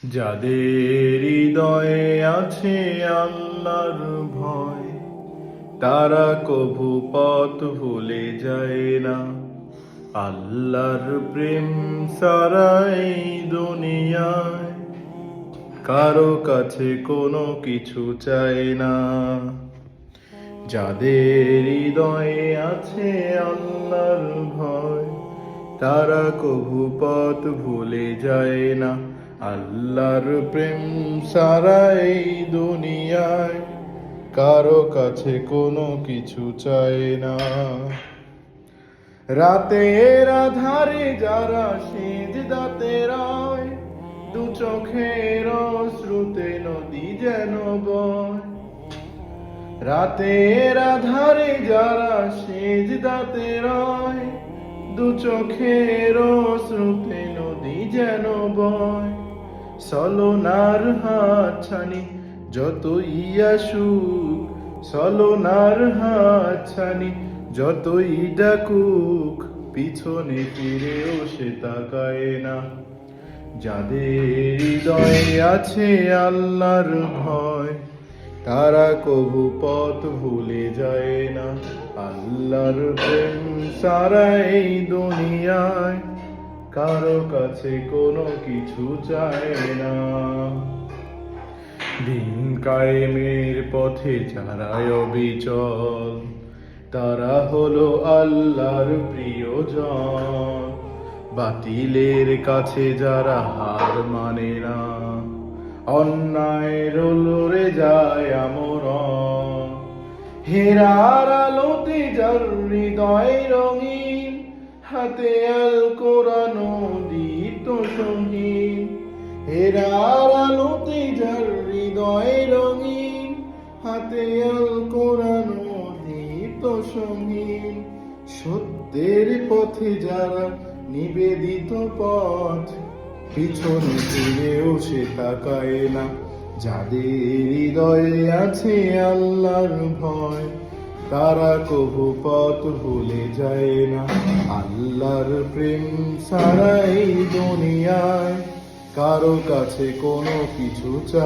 যাদের হৃদয়ে আছে আল্লাহর ভয়, তারা কভু পথ ভুলে যায় না। আল্লাহর প্রেম সারাই দুনিয়ায় কারো কাছে কোনো কিছু চায় না। যাদের হৃদয়ে আছে আল্লাহর ভয়, তারা কভু পথ ভুলে যায় না। আল্লাহর প্রেম সারাই দুনিয়ায় কারো কাছে কোনো কিছু চায় না। রাতের আধারে যারা সিজদাতে রয়, দু চোখের অশ্রুতে নদী যেন বয়। রাতের আধারে যারা সিজদাতে রয়, দু চোখের অশ্রুতে নদী যেন বয়। ছলনার হাতছানি যতই আসুক, ছলনার হাতছানি যতই ডাকুক, পিছনে ফিরেও সে তাকায় না। যাদের হৃদয়ে আছে আল্লাহর ভয়, তারা কভু পথ ভুলে যায় না। আল্লাহর প্রেম সারাই দুনিয়ায় কারো কাছে কোনো কিছু চায় না। দিন কায়েমের পথে যারা অবিচল, তারা হলো আল্লাহর প্রিয়জন। বাতিলের কাছে যারা হার মানে না, অন্যায়ের লড়ে যায় আমরণ। হেরার আলোতে যার হৃদয় রঙিন, হাতে আল কোরআন দীপ্ত সঙ্গীন। হেরার আলোতে যার হৃদয় রঙিন, হাতে আল কোরআন দীপ্ত সঙ্গীন। সত্যের পথে যারা নিবেদিত পথ, পিছনে ফিরেও সে তাকায় না। যাদের হৃদয়ে আছে আল্লাহর ভয়, তারা কভু পথ ভুলে যায় না। আল্লাহর প্রেম সারাই দুনিয়ায় কারো কাছে কোনো কিছু চায়